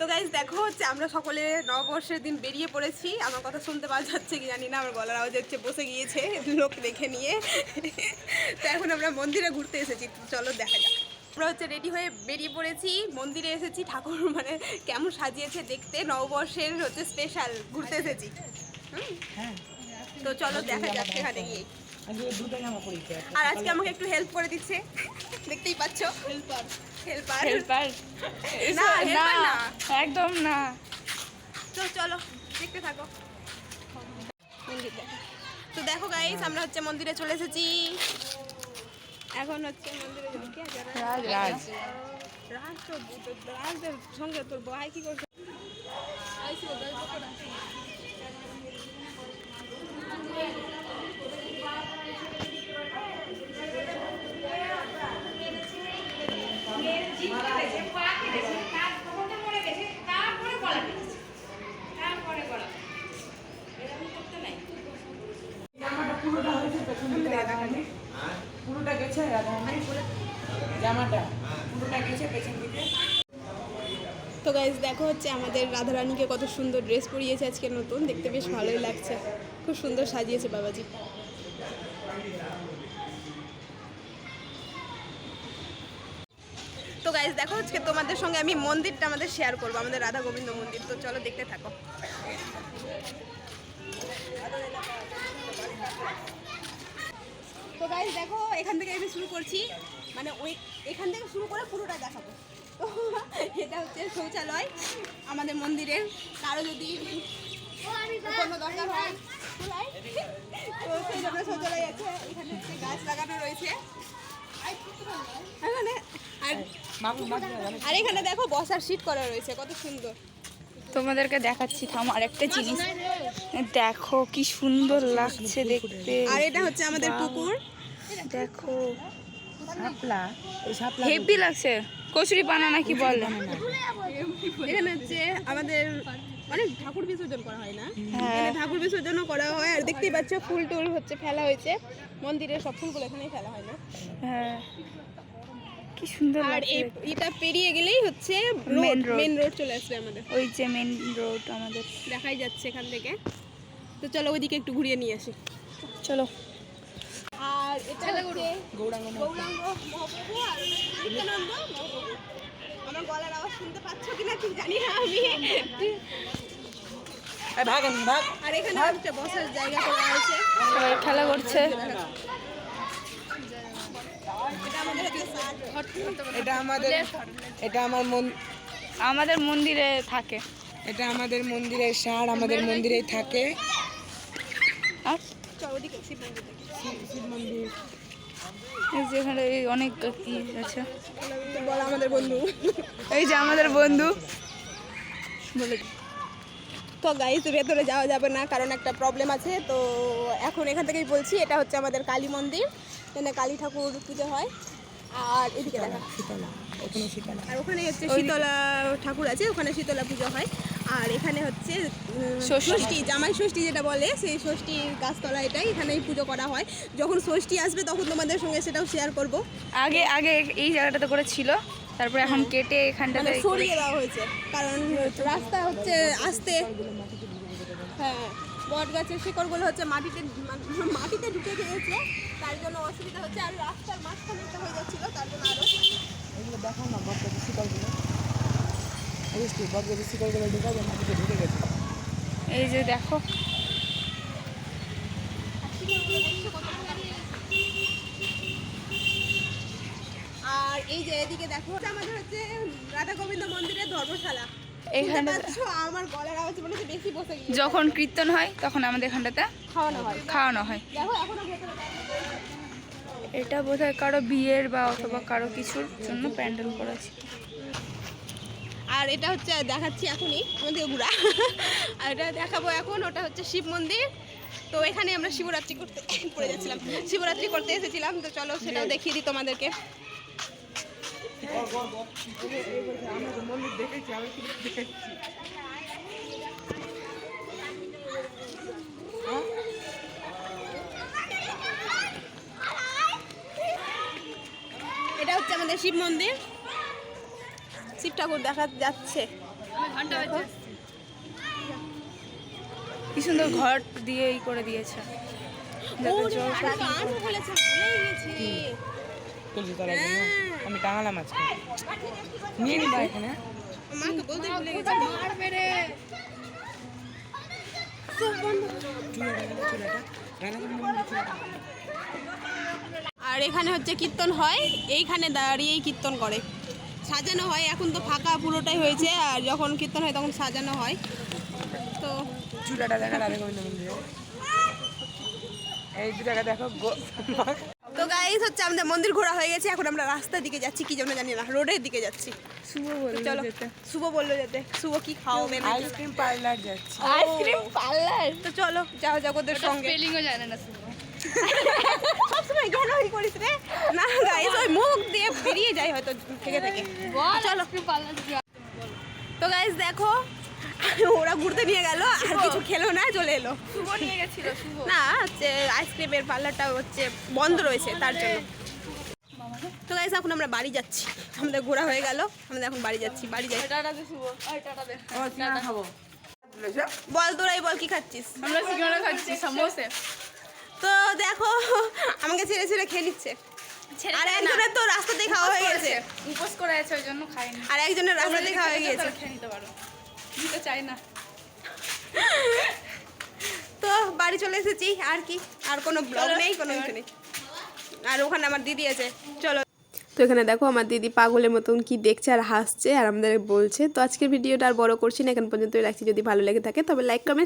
তো গাইজ দেখো হচ্ছে আমরা সকলে নববর্ষের দিন বেরিয়ে পড়েছি। আমার কথা শুনতে পাওয়া যাচ্ছে কি জানি না, আমার গলার আওয়াজ হচ্ছে বসে গিয়েছে লোক দেখে নিয়ে। তো এখন আমরা মন্দিরে ঘুরতে এসেছি, চলো দেখা যাক। আমরা হচ্ছে রেডি হয়ে বেরিয়ে পড়েছি, মন্দিরে এসেছি। ঠাকুর মানে কেমন সাজিয়েছে দেখতে, নববর্ষের হচ্ছে স্পেশাল ঘুরতে এসেছি। তো চলো দেখা যাক সেখানে গিয়ে। আর আজকে আমাকে একটু হেল্প করে দিচ্ছে, দেখতেই পাচ্ছ। হেল্পার না, একদম না। তো চলো দেখতে থাকো। মন্দির দেখো। তো দেখো গাইস, আমরা হচ্ছে মন্দিরে চলে এসেছি। এখন হচ্ছে মন্দিরে যাবো। কি আছে? রাজদের সঙ্গে তোর ভাই কি করছে? পুরোটা গেছে জামাটা পুরোটা গেছে পেছন দিকে। তো গাইস দেখো হচ্ছে আমাদের রাধারানীকে কত সুন্দর ড্রেস পরিয়েছে আজকে নতুন, দেখতে বেশ ভালোই লাগছে, খুব সুন্দর সাজিয়েছে বাবাজি। তো গাইস দেখো আজকে তোমাদের সঙ্গে আমি মন্দিরটা আমাদের শেয়ার করবো, আমাদের রাধা গোবিন্দ মন্দির। তো চলো দেখতে থাকো। তো গাইস দেখো এখান থেকে আমি শুরু করছি, মানে ওই এখান থেকে শুরু করে পুরোটা দেখাবো। তো এটা হচ্ছে শৌচালয় আমাদের মন্দিরের। কারো যদি কোনো দরকার হয় তো সেই জন্য শৌচালয় আছে। এখানে হচ্ছে গাছ লাগানো রয়েছে এখানে। আর এখানে দেখো বসার সিট করা রয়েছে, কত সুন্দর। তোমাদেরকে দেখাচ্ছি, থাম আরেকটা জিনিস দেখো, কি সুন্দর লাগছে দেখতে। আর এটা হচ্ছে আমাদের পুকুর, দেখো শাপলা, এই শাপলা হেভি লাগছে। কচুরি পানা নাকি বলে। এখানে হচ্ছে আমাদের অনেক ঠাকুর বিসর্জন করা হয় না, হ্যাঁ। এখানে ঠাকুর বিসর্জনও করা হয়। আর দেখতেই পাচ্ছ ফুল টুল হচ্ছে ফেলা হয়েছে মন্দিরের, সব ফুলগুলো এখানেই ফেলা হয় না। হ্যাঁ, কি সুন্দর আর লাগছে। এটা পেরিয়ে গেলেই হচ্ছে মেন রোড চলে আসবে আমাদের। ওই যে মেন রোড আমাদের দেখাই যাচ্ছে এখান থেকে। তো চলো ওইদিকে একটু ঘুরিয়ে নিয়ে আসি, চলো। আর এটা হচ্ছে গৌরাঙ্গ মহাপ্রভু আর নিত্যানন্দ মহাপ্রভু। আমার গলার আওয়াজ শুনতে পাচ্ছ কিনা ঠিক জানি না আমি। আর এখানে হচ্ছে বসার জায়গা করা হয়েছে, সবাই খেলা করছে। এটা আমাদের হচ্ছে আমাদের মন্দিরে থাকে। এটা আমাদের মন্দিরের সার, আমাদের মন্দিরেই থাকে। আর চলো ওদিকে শিব মন্দির দেখি। শিব মন্দির এই যে এখানে অনেক কি আছে, বল আমাদের বন্ধু। এই যে আমাদের বন্ধু বলে। তো গাইস ভেতরে যাওয়া যাবে না, কারণ একটা প্রবলেম আছে। তো এখন এখান থেকেই বলছি, এটা হচ্ছে আমাদের কালী মন্দির, এখানে কালী ঠাকুর পুজো হয়। আর এদিকে দেখা শীতলা, ওখানে শীতলা, আর ওখানে হচ্ছে শীতলা ঠাকুর আছে, ওখানে শীতলা পুজো হয়। আর এখানে হচ্ছে ষষ্ঠী, জামাই ষষ্ঠী যেটা বলে, সেই ষষ্ঠীর গাছতলা এটাই, এখানেই পুজো করা হয়। যখন ষষ্ঠী আসবে তখন তোমাদের সঙ্গে সেটাও শেয়ার করব। আগে আগে এই জায়গাটাতে করে ছিল, তারপরে এখন কেটে এখানটাতে মানে সরিয়ে দেওয়া হয়েছে, কারণ রাস্তা হচ্ছে আসতে। হ্যাঁ, বট গাছের শিকড়গুলো হচ্ছে মাটিতে ঢুকে গিয়েছে, তার জন্য অসুবিধা হচ্ছে। আর রাস্তার মাঝখানে একটা হয়ে যাচ্ছিল, তার জন্য আরো। এগুলো দেখো না, বটগাছের শিকড়গুলো, বটগাছের শিকড়গুলো ঢুকে যায়, মাটিতে ঢুকে গেছে। এই যে দেখো, আর এই যে এদিকে দেখো, আমাদের হচ্ছে রাধা গোবিন্দ মন্দিরের ধর্মশালা। এখানে আমার গলার আওয়াজ মনে হচ্ছে বেশি বসে গিয়েছে। যখন কীর্তন হয় তখন আমাদের এখানটাতে খাওয়ানো হয়। দেখো এখনো ভেতরে এটা বোধহয় কারো বিয়ের বা অথবা কারো কিছুর জন্য প্যান্ডেল করা ছিল। আর এটা হচ্ছে দেখাচ্ছি এখনই, আমাদের ঘোরা। আর এটা দেখাবো এখন, ওটা হচ্ছে শিব মন্দির। তো এখানে আমরা শিবরাত্রি করতে পড়ে যাচ্ছিলাম, শিবরাত্রি করতে এসেছিলাম। তো চলো সেটাও দেখিয়ে দিই তোমাদেরকে। মন্দির দেখেছি, আমি দেখেছি। এটা হচ্ছে আমাদের শিব মন্দির, শিব ঠাকুর দেখা যাচ্ছে। কি সুন্দর ঘর দিয়ে এই করে দিয়েছে যাতে জল তুলছি তোলার জন্য আমি টাঙালাম আজকে নিয়ে নিবা এখানে মাকে বলতে ভুলে গেছি আর এখানে হচ্ছে কীর্তন হয়, এইখানে দাঁড়িয়েই কীর্তন করে, সাজানো হয়। এখন তো ফাঁকা পুরোটাই হয়েছে, আর যখন কীর্তন হয় তখন সাজানো হয়। তো চুলাটা দেখা রাধা গোবিন্দ মন্দিরে এই চুলাটা দেখো তো গাইস হচ্ছে আমাদের মন্দির ঘোরা হয়ে গেছে, এখন আমরা রাস্তার দিকে যাচ্ছি, কি জন্য জানি না, রোডের দিকে যাচ্ছি। শুভ বললো চলো, যেতে শুভ বললো যেতে। শুভ কি খাওয়াবে না? আইসক্রিম পার্লার যাচ্ছি আইসক্রিম পার্লার তো চলো যাও জগতের সঙ্গে। স্পেলিংও জানে না শুভ সবসময় কেন ওই করিস রে? না গাইস ওই মুখ দিয়ে বেরিয়ে যায় হয়তো থেকে থেকে। চলো তো গাইস দেখো ওরা ঘুরতে নিয়ে গেল, আর কিছু খেলো না, চলে এলো। শুভ নিয়ে গেছিল শুভ না হচ্ছে আইসক্রিমের পার্লারটা হচ্ছে বন্ধ রয়েছে তার জন্য। তো গাইস এখন আমরা বাড়ি যাচ্ছি, আমাদের ঘোরা হয়ে গেল, আমরা এখন বাড়ি যাচ্ছি। বাড়ি যাই, টাটা দে শুভ ওই টাটা দে খাবো বল তোরাই বল কি খাচ্ছিস? আমরা সিঙ্গাড়া খাচ্ছি সমোসে তো দেখো আমাকে ছেড়ে ছেড়ে খেয়ে নিচ্ছে, আর একজনের তো রাস্তাতেই খাওয়া হয়ে গেছে, উপোস করে আছে ওই জন্য খাইনি আর একজনের রাস্তাতেই খাওয়া হয়ে গেছে। খেয়ে নিতে পারো দিতে চাই না। তো বাড়ি চলে এসেছি, আর কি, আর কোনো ব্লগ নেই, কোনো কিছু নেই। আর ওখানে আমার দিদি আছে, চলো। তো এখানে দেখো আমার দিদি পাগলের মতন কি দেখছে আর হাসছে আর আমাদের বলছে। তো আজকের ভিডিওটা আর বড় করছি না, এখন পর্যন্তই রাখছি। যদি ভালো লেগে থাকে তবে লাইক কমেন্ট